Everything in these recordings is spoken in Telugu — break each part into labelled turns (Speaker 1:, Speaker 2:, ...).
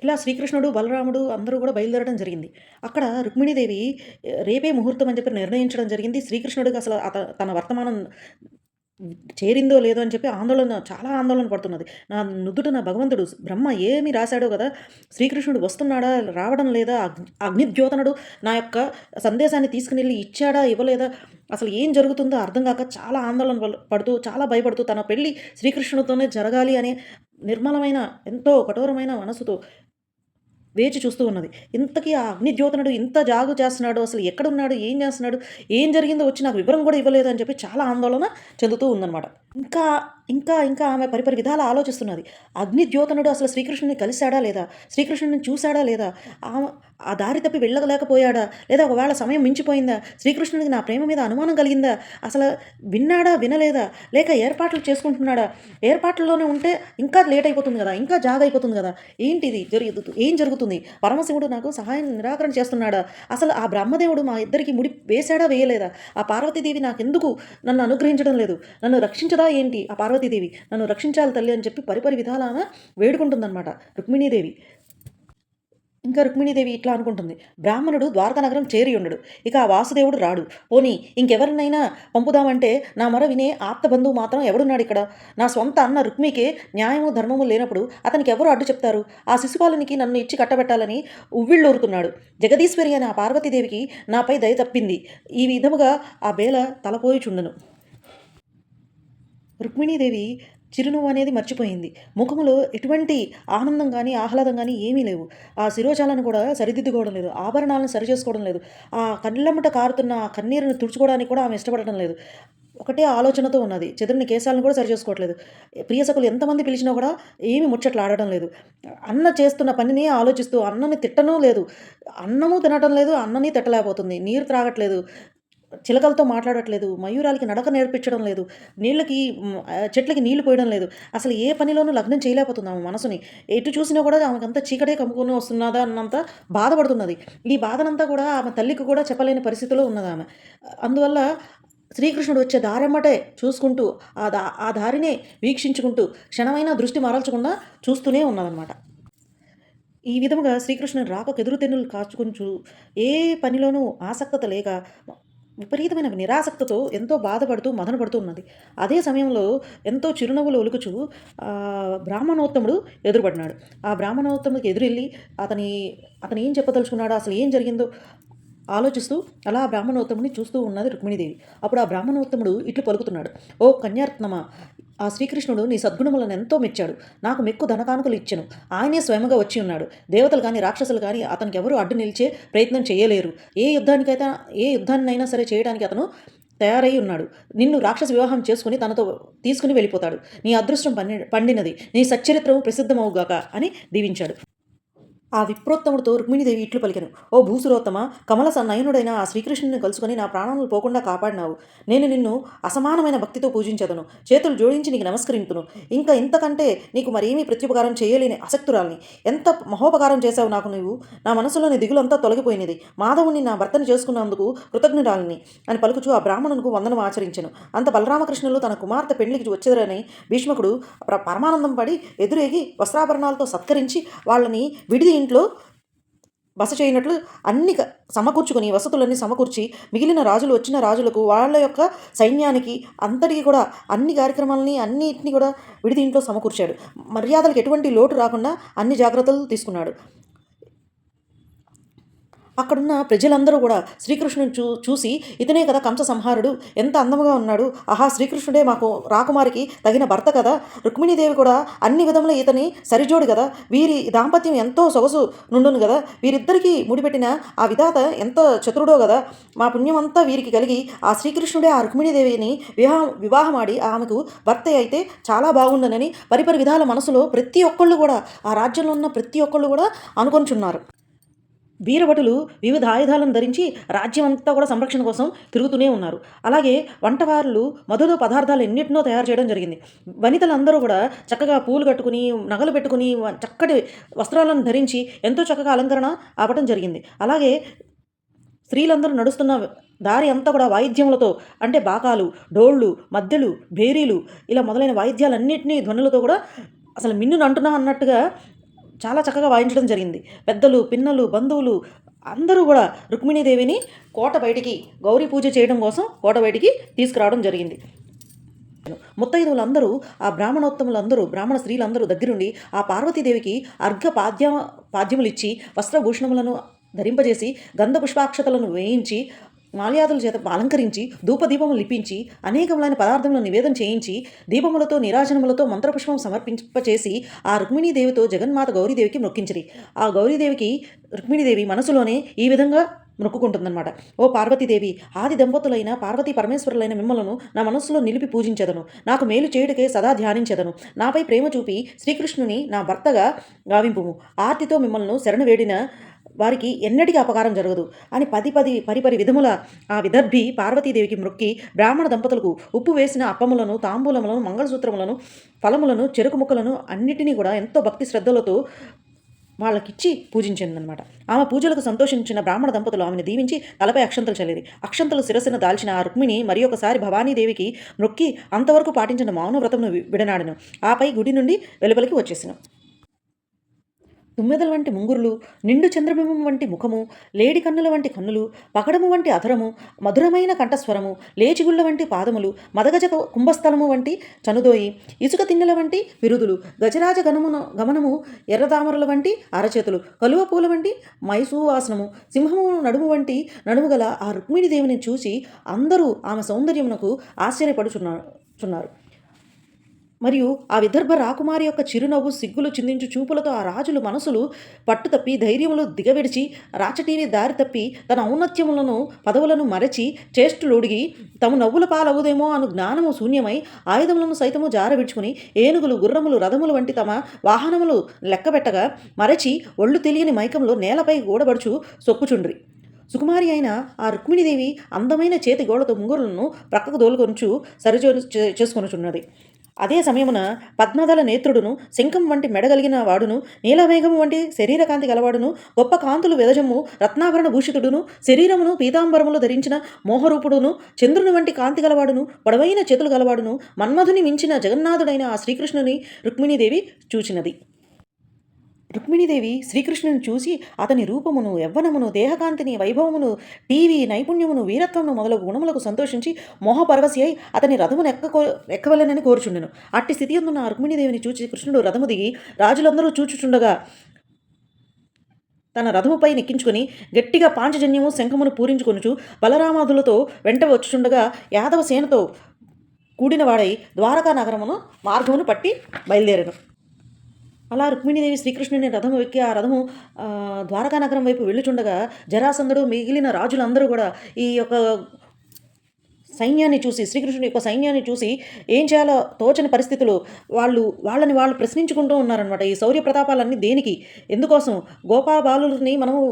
Speaker 1: ఇలా శ్రీకృష్ణుడు, బలరాముడు అందరూ గూడా బయలుదేరడం జరిగింది. అక్కడ రుక్మిణీదేవి రేపే ముహూర్తం అని చెప్పి నిర్ణయించడం జరిగింది. శ్రీకృష్ణుడికి అసలు తన వర్తమానం చేరిందో లేదో అని చెప్పి చాలా ఆందోళన పడుతున్నది. నా నుదుట భగవంతుడు బ్రహ్మ ఏమి రాశాడో గదా! శ్రీకృష్ణుడు వస్తున్నాడా? రావడం లేదా? అగ్నిద్యోతనుడు నా యొక్క సందేశాన్ని తీసుకునెళ్ళి ఇచ్చాడా? ఇవ్వలేదా? అసలు ఏం జరుగుతుందో అర్థం గాక చాలా ఆందోళన పడుతూ, చాలా భయపడుతూ తన పెళ్లి శ్రీకృష్ణుడితోనే జరగాలి అనే నిర్మలమైన, ఎంతో కఠోరమైన మనసుతో వేచి చూస్తూ ఉన్నది. ఇంతకీ ఆ అగ్నిజ్యోతనుడు ఇంత జాగు చేస్తున్నాడు. అసలు ఎక్కడున్నాడు? ఏం చేస్తున్నాడు? ఏం జరిగిందో వచ్చి నాకు వివరం కూడా ఇవ్వలేదు అని చెప్పి చాలా ఆందోళన చెందుతూ ఉందనమాట. ఇంకా, ఇంకా ఆమె పరిపరి విధాల ఆలోచిస్తున్నది. అగ్నిజ్యోతనుడు అసలు శ్రీకృష్ణుడిని కలిసాడా లేదా? శ్రీకృష్ణుడిని చూసాడా లేదా? ఆమె ఆ దారి తప్పి వెళ్ళలేకపోయాడా? లేదా ఒకవేళ సమయం మించిపోయిందా? శ్రీకృష్ణుడికి నా ప్రేమ మీద అనుమానం కలిగిందా? అసలు విన్నాడా? వినలేదా? లేక ఏర్పాట్లు చేసుకుంటున్నాడా? ఏర్పాట్లలోనే ఉంటే ఇంకా లేట్ అయిపోతుంది గదా! ఇంకా జాగయిపోతుంది గదా! ఏంటిది ఏం జరుగుతుంది? పరమశివుడు నాకు సహాయం నిరాకరణ చేస్తున్నాడా? అసలు ఆ బ్రహ్మదేవుడు మా ఇద్దరికి ముడి వేశాడా? వేయలేదా? ఆ పార్వతీదేవి నాకెందుకు నన్ను అనుగ్రహించడం లేదు? నన్ను రక్షించదా ఏంటి ఆ పార్వతీదేవి? నన్ను రక్షించాలి తల్లి అని చెప్పి పరిపరి విధాల ఆమె వేడుకుంటుందనమాట రుక్మిణీదేవి. ఇంకా రుక్మిణీదేవి ఇట్లా అనుకుంటుంది. బ్రాహ్మణుడు ద్వారకానగరం చేరి ఉండడు. ఇక ఆ వాసుదేవుడు రాడు. పోనీ ఇంకెవరినైనా పంపుదామంటే నా మొర వినే ఆప్త బంధువు మాత్రం ఎవడున్నాడిక్కడ? నా స్వంత అన్న రుక్మికే న్యాయము, ధర్మము లేనప్పుడు అతనికి ఎవరు అడ్డు చెప్తారు? ఆ శిశుపాలునికి నన్ను ఇచ్చి కట్టబెట్టాలని ఉవ్విళ్ళూరుతున్నాడు. జగదీశ్వరి అనే ఆ పార్వతీదేవికి నాపై దయ తప్పింది. ఈ విధముగా ఆ బేల తలపోయిచుండెను. రుక్మిణీదేవి చిరునవ్వు అనేది మర్చిపోయింది. ముఖములో ఎటువంటి ఆనందం గానీ, ఆహ్లాదం గానీ ఏమీ లేవు. ఆ శిరోజాలను కూడా సరిదిద్దుకోవడం లేదు. ఆభరణాలను సరిచేసుకోవడం లేదు. ఆ కళ్ళెమ్మట కారుతున్న ఆ కన్నీరుని తుడుచుకోవడానికి కూడా ఆమె ఇష్టపడటం లేదు. ఒకటే ఆలోచనతో ఉన్నది. చెదిరిన కేశాలను కూడా సరిచేసుకోవట్లేదు. ప్రియసకులు ఎంతమంది పిలిచినా కూడా ఏమి ముచ్చట్లాడటం లేదు. అన్న చేస్తున్న పనిని ఆలోచిస్తూ అన్నని తిట్టనూ లేదు. అన్నము తినటం లేదు, అన్నని తిట్టలేకపోతుంది. నీరు త్రాగట్లేదు. చిలకలతో మాట్లాడట్లేదు. మయూరాలకి నడక నేర్పించడం లేదు. చెట్లకి నీళ్లు పోయడం లేదు. అసలు ఏ పనిలోనూ లగ్నం చేయలేకపోతుంది ఆమె మనసుని. ఎటు చూసినా కూడా ఆమెకంతా చీకటే కమ్ముకొని వస్తున్నదా అన్నంత బాధపడుతున్నది. ఈ బాధనంతా కూడా ఆమె తల్లికి కూడా చెప్పలేని పరిస్థితిలో ఉన్నదామె. అందువల్ల శ్రీకృష్ణుడు వచ్చే దారెమ్మటే చూసుకుంటూ ఆ దారినే వీక్షించుకుంటూ క్షణమైనా దృష్టి మరల్చకుండా చూస్తూనే ఉన్నదనమాట. ఈ విధముగా శ్రీకృష్ణుని రాకకు ఎదురుతెన్నులు కాచుకొనుచు ఏ పనిలోనూ ఆసక్తత లేక విపరీతమైన నిరాసక్తతో ఎంతో బాధపడుతూ మదనపడుతూ ఉన్నది. అదే సమయంలో ఎంతో చిరునవ్వులు ఒలుకుచూ బ్రాహ్మణోత్తముడు ఎదురుపడినాడు. ఆ బ్రాహ్మణోత్తముడికి ఎదురెళ్ళి అతని అతను ఏం చెప్పదలుచుకున్నాడో, అసలు ఏం జరిగిందో ఆలోచిస్తూ అలా ఆ బ్రాహ్మణోత్తముడిని చూస్తూ ఉన్నది రుక్మిణీదేవి. అప్పుడు ఆ బ్రాహ్మణోత్తముడు ఇట్లు పలుకుతున్నాడు. ఓ కన్యారత్నమా, ఆ శ్రీకృష్ణుడు నీ సద్గుణములను ఎంతో మెచ్చాడు. నాకు మెక్కు ధనకానుకలు ఇచ్చెను. ఆయనే స్వయముగా వచ్చి ఉన్నాడు. దేవతలు కానీ రాక్షసులు కానీ అతనికి ఎవరు అడ్డు నిలిచే ప్రయత్నం చేయలేరు. ఏ యుద్ధాన్నైనా సరే చేయడానికి అతను తయారై ఉన్నాడు. నిన్ను రాక్షస వివాహం చేసుకుని తనతో తీసుకుని వెళ్ళిపోతాడు. నీ అదృష్టం పండినది. నీ సచ్చరిత్రము ప్రసిద్ధమవుగాక అని దీవించాడు. ఆ విప్రోత్తముడితో రుక్మిణీదేవి ఇట్లు పలికెను. ఓ భూసురోత్తమ, కమల నయనుడైన ఆ శ్రీకృష్ణుని కలుసుకొని నా ప్రాణములు పోకుండా కాపాడినావు. నేను నిన్ను అసమానమైన భక్తితో పూజించదను. చేతులు జోడించి నీకు నమస్కరింతును. ఇంకా ఇంతకంటే నీకు మరేమీ ప్రత్యుపకారం చేయలేని అసక్తురాల్ని. ఎంత మహోపకారం చేశావు నాకు నీవు. నా మనసులోని దిగులంతా తొలగిపోయినది. మాధవుని నా భర్తను చేసుకున్నందుకు కృతజ్ఞురాలిని అని పలుకుచూ ఆ బ్రాహ్మణునికి వందనం ఆచరించెను. అంత బలరామకృష్ణులు తన కుమార్తె పెళ్లికి వచ్చేదరని భీష్మకుడు పరమానందం పడి ఎదురేగి వస్త్రాభరణాలతో సత్కరించి వాళ్ళని విడిది ఇంట్లో బస చేయనట్లు అన్ని సమకూర్చుకొని వసతులన్నీ సమకూర్చి మిగిలిన రాజులు వచ్చిన రాజులకు వాళ్ళ యొక్క సైన్యానికి అంతటికి కూడా అన్ని కార్యక్రమాలని అన్నిటిని కూడా విడిది ఇంట్లో సమకూర్చాడు. మర్యాదలకు ఎటువంటి లోటు రాకుండా అన్ని జాగ్రత్తలు తీసుకున్నాడు. అక్కడున్న ప్రజలందరూ కూడా శ్రీకృష్ణుని చూసి ఇతనే కదా కంస సంహారుడు, ఎంత అందముగా ఉన్నాడు, ఆహా శ్రీకృష్ణుడే మాకు రాకుమారికి తగిన భర్త కదా, రుక్మిణీదేవి కూడా అన్ని విధముల ఇతని సరిజోడు కదా, వీరి దాంపత్యం ఎంతో సొగసు నుండును కదా, వీరిద్దరికీ ముడిపెట్టిన ఆ విధాత ఎంత చతురుడో కదా, మా పుణ్యమంతా వీరికి కలిగి ఆ శ్రీకృష్ణుడే ఆ రుక్మిణీదేవిని వివాహమాడి ఆమెకు భర్త అయితే చాలా బాగుండనని పరిపరి విధాల మనసులో ప్రతి ఒక్కళ్ళు కూడా ఆ రాజ్యంలో ఉన్న ప్రతి ఒక్కళ్ళు కూడా అనుకొనిచున్నారు. వీరభటులు వివిధ ఆయుధాలను ధరించి రాజ్యం అంతా కూడా సంరక్షణ కోసం తిరుగుతూనే ఉన్నారు. అలాగే వంటవారులు మధుర పదార్థాలు ఎన్నిటినో తయారు చేయడం జరిగింది. వనితలందరూ కూడా చక్కగా పూలు కట్టుకుని, నగలు పెట్టుకుని, చక్కటి వస్త్రాలను ధరించి ఎంతో చక్కగా అలంకరణ ఆపటం జరిగింది. అలాగే స్త్రీలందరూ నడుస్తున్న దారి అంతా కూడా వాయిద్యములతో, అంటే బాకాలు, డోళ్ళు, మద్దెలు, భేరీలు ఇలా మొదలైన వాయిద్యాలన్నింటినీ ధ్వనులతో కూడా అసలు మిన్నును అంటున్నా అన్నట్టుగా చాలా చక్కగా వాయించడం జరిగింది. పెద్దలు, పిన్నలు, బంధువులు అందరూ కూడా రుక్మిణీదేవిని కోట బయటికి గౌరీ పూజ చేయడం కోసం కోట బయటికి తీసుకురావడం జరిగింది. ముత్తైదువులందరూ, ఆ బ్రాహ్మణోత్తములందరూ, బ్రాహ్మణ స్త్రీలందరూ దగ్గరుండి ఆ పార్వతీదేవికి పాద్యములిచ్చి వస్త్రభూషణములను ధరింపజేసి గంధ పుష్పాక్షతలను వేయించి మాల్యాదుల చేత అలంకరించి ధూపదీపములు లిపించి అనేకములైన పదార్థములను నివేదన చేయించి దీపములతో నీరాజనములతో మంత్రపుష్పం సమర్పింపచేసి ఆ రుక్మిణీదేవితో జగన్మాత గౌరీదేవికి మొక్కించిరి. ఆ గౌరీదేవికి రుక్మిణీదేవి మనసులోనే ఈ విధంగా మొక్కుకుంటుందన్నమాట. ఓ పార్వతీదేవి, ఆది దంపతులైన పార్వతీ పరమేశ్వరులైన మిమ్మలను నా మనస్సులో నిలిపి పూజించదను. నాకు మేలు చేయుటకే సదా ధ్యానించదను. నాపై ప్రేమ చూపి శ్రీకృష్ణుని నా భర్తగా గావింపుము. ఆర్తితో మిమ్మల్ని శరణవేడిన వారికి ఎన్నటికీ అపకారం జరగదు అని పరిపరి విధముల ఆ విదర్భి పార్వతీదేవికి మొక్కి బ్రాహ్మణ దంపతులకు ఉప్పు వేసిన అప్పములను, తాంబూలములను, మంగళసూత్రములను, ఫలములను, చెరుకు ముక్కలను అన్నిటినీ కూడా ఎంతో భక్తి శ్రద్ధలతో వాళ్ళకిచ్చి పూజించిందనమాట. ఆమె పూజలకు సంతోషించిన బ్రాహ్మణ దంపతులు ఆమెను దీవించి తలపై అక్షంతలు చల్లిరి. అక్షంతలు శిరస్సును దాల్చిన ఆ రుక్మిణి మరి ఒకసారి భవానీదేవికి మొక్కి అంతవరకు పాటించిన మౌన వ్రతమును విడనాడను. ఆపై గుడి నుండి వెలుపలికి వచ్చేసాను. తుమ్మెదల వంటి ముంగురులు, నిండు చంద్రబింబం వంటి ముఖము, లేడి కన్నుల వంటి కన్నులు, పకడము వంటి అధరము, మధురమైన కంఠస్వరము, లేచిగుళ్ళ వంటి పాదములు, మదగజ కుంభస్థలము వంటి చనుదోయి, ఇసుక తిన్నెల వంటి విరుదులు, గజరాజ గమనము, ఎర్రతామరల వంటి అరచేతులు, కలువ పూల వంటి మైసూవాసనము, సింహము నడుము వంటి నడుము గల ఆ రుక్మిణీదేవిని చూసి అందరూ ఆమె సౌందర్యమునకు ఆశ్చర్యపడుచున్నారు. మరియు ఆ విదర్భ రాకుమారి యొక్క చిరునవ్వు, సిగ్గులు చిందించు చూపులతో ఆ రాజులు మనసులు పట్టుతప్పి ధైర్యములు దిగవిడిచి రాచటీవి దారి తప్పి తన ఔన్నత్యములను పదవులను మరచి చేష్టులుడిగి తమ నవ్వుల పాలవుదేమో అను జ్ఞానము శూన్యమై ఆయుధములను సైతము జారవిడ్చుకుని ఏనుగులు, గుర్రములు, రథములు వంటి తమ వాహనములు లెక్కబెట్టగా మరచి ఒళ్ళు తెలియని మైకంలో నేలపై గూడబడుచు సొక్కుచుండ్రి. సుకుమారి అయిన ఆ రుక్మిణీదేవి అందమైన చేతి గోడతో ముంగురులను ప్రక్కకు దోలుకొనుచు చేసుకొనుచున్నది. అదే సమయమున పద్మదల నేత్రుడును, శంఖం వంటి మెడగలిగిన వాడును, నీలమేఘము వంటి శరీరకాంతి గలవాడును, గొప్ప కాంతులు వెదజమ్ము రత్నాభరణ భూషితుడును, శరీరమును పీతాంబరములు ధరించిన మోహరూపుడును, చంద్రుని వంటి కాంతి గలవాడును, పొడవైన చేతులు గలవాడును, మన్మధుని మించిన జగన్నాథుడైన ఆ శ్రీకృష్ణుని రుక్మిణీదేవి చూచినది. రుక్మిణీదేవి శ్రీకృష్ణుని చూసి అతని రూపమును, యవ్వనమును, దేహకాంతిని, వైభవమును, టీవీ నైపుణ్యమును, వీరత్వమును మొదలగు గుణములకు సంతోషించి మోహపరవశి అయి అతని రథమును ఎక్కవలెనని కోరుచుండెను. అట్టి స్థితి అందున్న ఆ రుక్మిణీదేవిని చూచి కృష్ణుడు రథము దిగి రాజులందరూ చూచుచుండగా తన రథముపై నెక్కించుకొని గట్టిగా పాంచజన్యము శంఖమును పూరించుకొనుచు బలరామాదులతో వెంట వచ్చుచుండగా యాదవ సేనతో కూడినవాడై ద్వారకా నగరమును మార్గమును పట్టి బయలుదేరను. అలా రుక్మిణీదేవి శ్రీకృష్ణుని రథము ఎక్కి ఆ రథము ద్వారకా నగరం వైపు వెళ్ళుచుండగా జరాసంధుడు మిగిలిన రాజులందరూ కూడా ఈ యొక్క సైన్యాన్ని చూసి, శ్రీకృష్ణుడి యొక్క సైన్యాన్ని చూసి ఏం చేయాలో తోచని పరిస్థితులు వాళ్ళని వాళ్ళు ప్రశ్నించుకుంటూ ఉన్నారనమాట. ఈ శౌర్య ప్రతాపాలన్నీ దేనికి, ఎందుకోసం? గోపాబాలుని మనము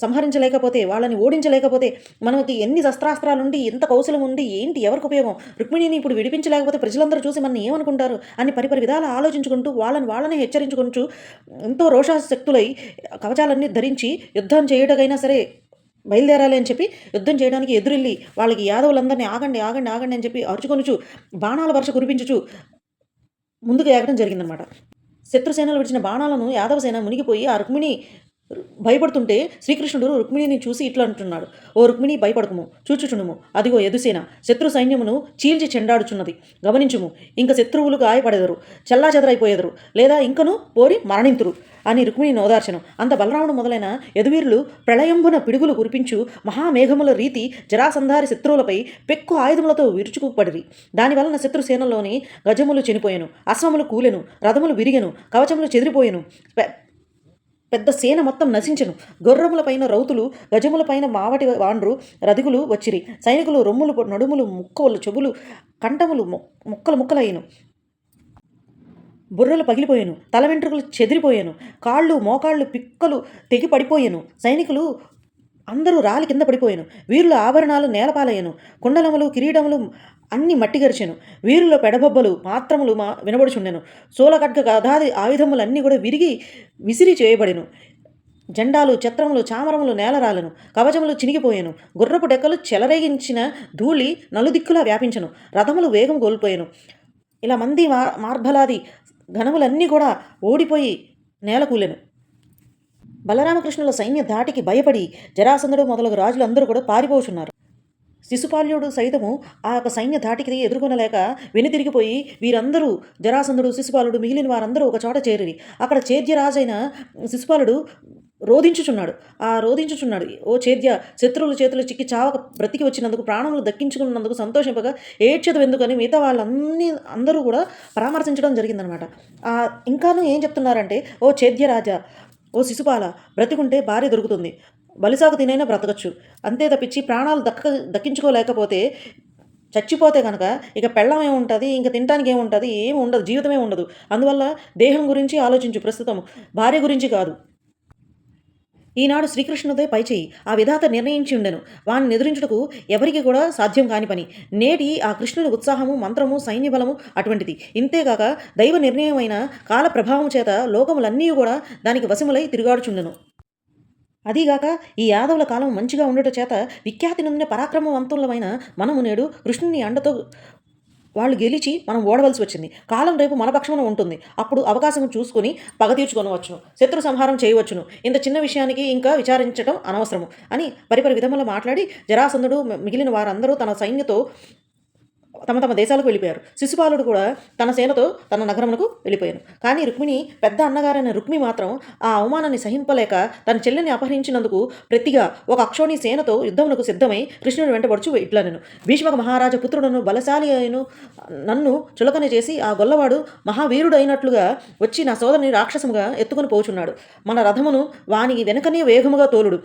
Speaker 1: సంహరించలేకపోతే, వాళ్ళని ఓడించలేకపోతే, మనకి ఎన్ని శస్త్రాస్త్రాలుండి, ఎంత కౌశలం ఉండి, ఏంటి, ఎవరికి ఉపయోగం? రుక్మిణిని ఇప్పుడు విడిపించలేకపోతే ప్రజలందరూ చూసి మన ఏమనుకుంటారు అని పరిపరి విధాలు ఆలోచించుకుంటూ వాళ్ళని హెచ్చరించుకుంటూ ఎంతో రోషాశక్తులై కవచాలన్నీ ధరించి యుద్ధం చేయడానికైనా సరే బయలుదేరాలి అని చెప్పి యుద్ధం చేయడానికి ఎదురెళ్ళి వాళ్ళకి యాదవులందరినీ ఆగండి ఆగండి ఆగండి అని చెప్పి అరుచుకొనుచు బాణాల వర్ష కురిపించుచు ముందుకు ఎగడం జరిగిందనమాట. శత్రుసేనలు విడిచిన బాణాలను యాదవసేన మునిగిపోయి ఆ రుక్మిణి భయపడుతుంటే శ్రీకృష్ణుడు రుక్మిణిని చూసి ఇట్లా అంటున్నాడు: ఓ రుక్మిణి, భయపడకుము, చూచుచునుము, అదిగో ఎదుసేన శత్రు సైన్యమును చీల్చి చెండాడుచున్నది, గమనించుము. ఇంక శత్రువులు గాయపడెదరు, చెల్లాచెదరైపోయేదరు, లేదా ఇంకను పోరి మరణింతురు అని రుక్మిణిని ఓదార్చను. అంత బలరాముడు మొదలైన యదువీరులు ప్రళయంబున పిడుగులు కురిపించు మహామేఘముల రీతి జరాసంధారి శత్రువులపై పెక్కు ఆయుధములతో విరుచుకుపడిరి. దానివలన శత్రుసేనలోని గజములు చనిపోయెను, అశ్వములు కూలెను, రథములు విరిగెను, కవచములు చెదిరిపోయెను, పెద్ద సేన మొత్తం నశించెను. గుర్రములపైన రౌతులు, గజములపైన మావటి వాండ్రు రధికులు వచ్చిరి. సైనికులు రొమ్ములు, నడుములు, ముక్కలు, చెవులు, కంఠములు ముక్కలయ్యను, బుర్రలు పగిలిపోయాను, తల వెంట్రుకలు చెదిరిపోయాను, కాళ్ళు, మోకాళ్ళు, పిక్కలు తెగి పడిపోయాను. సైనికులు అందరూ రాలి కింద పడిపోయాను. వీరుల ఆభరణాలు నేలపాలయ్యను, కుండలములు, కిరీటములు అన్ని మట్టిగరిచెను. వీరుల పెడబొబ్బలు మాత్రములు వినబడుచుండెను. సోలఖడ్గ గదాది ఆయుధములన్నీ కూడా విసిరి చేయబడెను. జెండాలు, ఛత్రములు, చామరములు నేలరాలను, కవచములు చినిగిపోయాను, గుర్రపు డెక్కలు చెలరేగించిన ధూళి నలుదిక్కులా వ్యాపించను, రథములు వేగం కోల్పోయాను. ఇలా మంది మార్బలాది ఘనములన్నీ కూడా ఓడిపోయి నేలకూలెను. బలరామకృష్ణుల సైన్య ధాటికి భయపడి జరాసంధుడు మొదలగు రాజులందరూ కూడా పారిపోచున్నారు. శిశుపాల్యుడు సైతము ఆ యొక్క సైన్య ధాటికి ఎదుర్కొనలేక వెనుతిరిగిపోయి వీరందరూ జరాసంధుడు, శిశుపాలుడు మిగిలిన వారందరూ ఒక చోట చేరిరి. అక్కడ చేద్యరాజైన శిశుపాలుడు రోధించుచున్నాడు. రోధించుచున్నాడు. ఓ చేద్య, శత్రువుల చేతులు చిక్కి చావక బ్రతికి వచ్చినందుకు, ప్రాణములు దక్కించుకున్నందుకు సంతోషింపగా ఏడ్చెదవు ఎందుకని మిగతా అందరూ కూడా పరామర్శించడం జరిగిందనమాట. ఇంకాను ఏం చెప్తున్నారంటే, ఓ చేద్యరాజా, ఓ శిశుపాల, బ్రతికుంటే భార్య దొరుకుతుంది, బలిసాగు తినైనా బ్రతకచ్చు. అంతే తప్పించి ప్రాణాలు దక్కించుకోలేకపోతే, చచ్చిపోతే కనుక ఇక పెళ్ళం ఏముంటుంది, ఇంక తినటానికి ఏముంటుంది, ఏమి ఉండదు, జీవితమే ఉండదు. అందువల్ల దేహం గురించి ఆలోచించు, ప్రస్తుతం భార్య గురించి కాదు. ఈనాడు శ్రీకృష్ణుదే పైచేయి ఆ విధాత నిర్ణయించి ఉండెను. వాని ఎదురించుటకు ఎవరికి కూడా సాధ్యం కాని పని. నేటి ఆ కృష్ణుని ఉత్సాహము, మంత్రము, సైన్యబలము అటువంటిది. ఇంతేగాక దైవ నిర్ణయమైన కాల ప్రభావం చేత లోకములన్నీ కూడా దానికి వశములై తిరుగాడుచుండెను. అదీగాక ఈ యాదవుల కాలం మంచిగా ఉండట చేత విఖ్యాతి నొందిన పరాక్రమవంతులమైన మనము నేడు కృష్ణుని అండతో వాళ్ళు గెలిచి మనం ఓడవలసి వచ్చింది. కాలం రేపు మన పక్షమున ఉంటుంది. అప్పుడు అవకాశం చూసుకొని పగ తీర్చుకొనవచ్చును, శత్రు సంహారం చేయవచ్చును. ఇంత చిన్న విషయానికి ఇంకా విచారించటం అనవసరము అని పరిపరి విధముల మాట్లాడి జరాసంధుడు మిగిలిన వారందరూ తన సైన్యతో తమ తమ దేశాలకు వెళ్ళిపోయారు. శిశుపాలుడు కూడా తన సేనతో తన నగరమునకు వెళ్ళిపోయాను. కానీ రుక్మిణి, పెద్ద అన్నగారైన రుక్మి మాత్రం ఆ అవమానాన్ని సహింపలేక తన చెల్లెని అపహరించినందుకు ప్రతిగా ఒక అక్షోణి సేనతో యుద్ధమునకు సిద్ధమై కృష్ణుని వెంటబడుచు ఇట్లనెను. భీష్మక మహారాజ పుత్రుడను బలశాలి అయిను నన్ను చులకన చేసి ఆ గొల్లవాడు మహావీరుడు అయినట్లుగా వచ్చి నా సోదరుని రాక్షసముగా ఎత్తుకొని పోచున్నాడు. మన రథమును వాని వెనకనే వేగముగా తోలుడు.